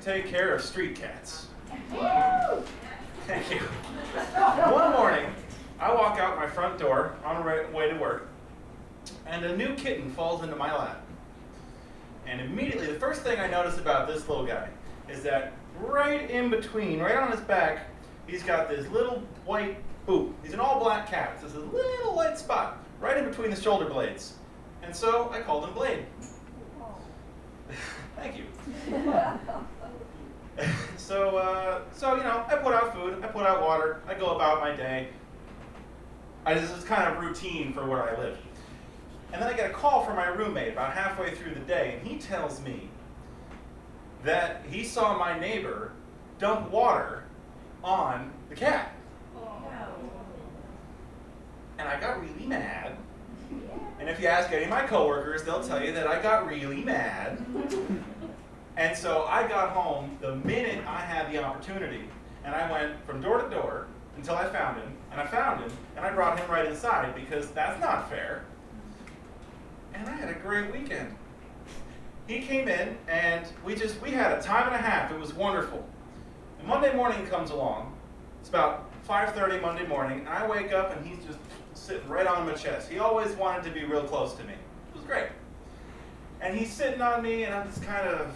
to take care of street cats. Thank you. One morning, I walk out my front door on the way to work, and a new kitten falls into my lap. And immediately, the first thing I notice about this little guy is that right in between, right on his back, he's got this little white boot. He's an all-black cat. There's a little white spot right in between the shoulder blades. And so I called him Blade. Thank you. So I put out food, I put out water, I go about my day. This is kind of routine for where I live. And then I get a call from my roommate about halfway through the day, and he tells me that he saw my neighbor dump water on the cat. And I got really mad. And if you ask any of my coworkers, they'll tell you that I got really mad. And so I got home the minute I had the opportunity, and I went from door to door until I found him, and I found him, and I brought him right inside because that's not fair. And I had a great weekend. He came in, and we had a time and a half. It was wonderful. And Monday morning comes along. It's about 5:30 Monday morning, and I wake up, and he's just sitting right on my chest. He always wanted to be real close to me. It was great. And he's sitting on me, and I'm just kind of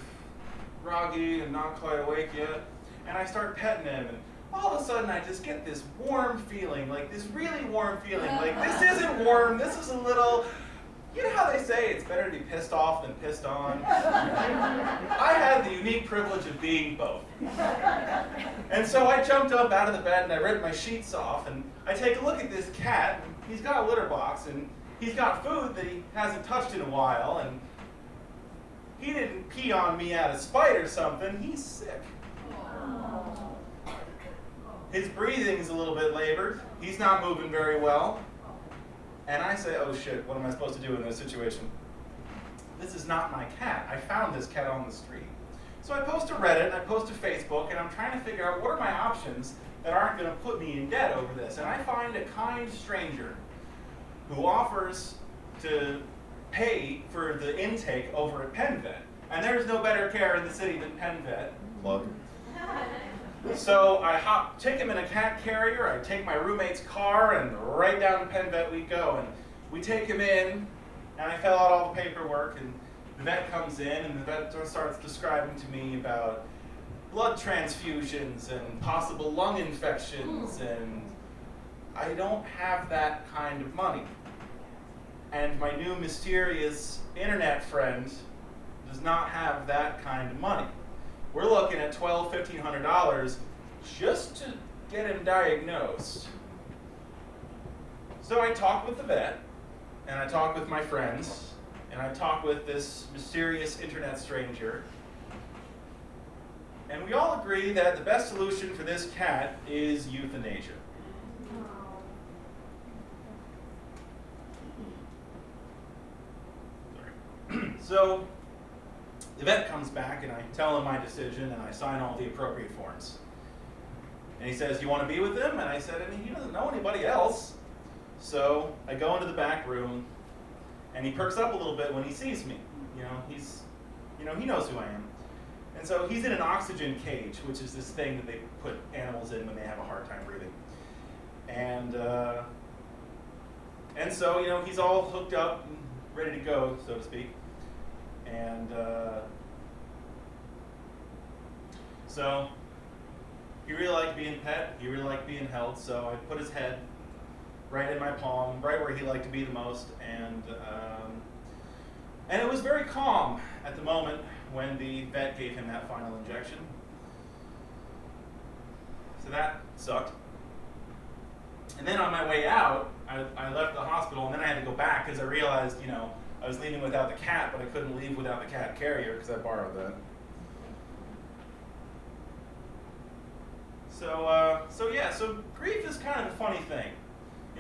groggy and not quite awake yet. And I start petting him, and all of a sudden I just get this warm feeling, like this really warm feeling. Like, this isn't warm, this is a little, you know how they say it's better to be pissed off than pissed on? I had the unique privilege of being both. And so I jumped up out of the bed and I ripped my sheets off, and I take a look at this cat. And he's got a litter box, and he's got food that he hasn't touched in a while, and he didn't pee on me out of spite or something. He's sick. His breathing's a little bit labored. He's not moving very well. And I say, oh shit, what am I supposed to do in this situation? This is not my cat. I found this cat on the street. So I post to Reddit, I post to Facebook, and I'm trying to figure out what are my options that aren't going to put me in debt over this. And I find a kind stranger who offers to pay for the intake over at PennVet. And there's no better care in the city than PennVet. Plug. So I take him in a cat carrier, I take my roommate's car, and right down to PennVet we go. And we take him in, and I fill out all the paperwork, and the vet comes in, and the vet starts describing to me about blood transfusions and possible lung infections, and I don't have that kind of money. And my new mysterious internet friend does not have that kind of money. We're looking at $1,200, $1,500 just to get him diagnosed. So I talk with the vet, and I talk with my friends, and I talk with this mysterious internet stranger, and we all agree that the best solution for this cat is euthanasia. So the vet comes back, and I tell him my decision, and I sign all the appropriate forms. And he says, you want to be with him? And I said, he doesn't know anybody else. So I go into the back room, and he perks up a little bit when he sees me. He knows who I am. And so he's in an oxygen cage, which is this thing that they put animals in when they have a hard time breathing. And so, he's all hooked up and ready to go, so to speak. And so he really liked being pet, he really liked being held, so I put his head right in my palm, right where he liked to be the most, and it was very calm at the moment when the vet gave him that final injection. So that sucked. And then on my way out, I left the hospital, and then I had to go back because I realized, I was leaving without the cat, but I couldn't leave without the cat carrier because I borrowed that. So grief is kind of a funny thing.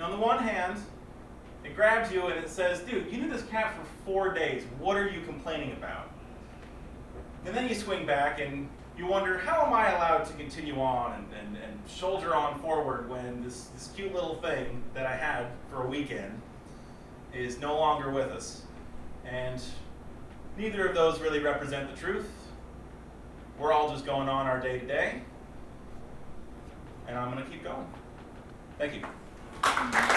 On the one hand, it grabs you and it says, dude, you knew this cat for 4 days. What are you complaining about? And then you swing back and you wonder, how am I allowed to continue on and shoulder on forward when this cute little thing that I had for a weekend is no longer with us? And neither of those really represent the truth. We're all just going on our day to day. And I'm going to keep going. Thank you.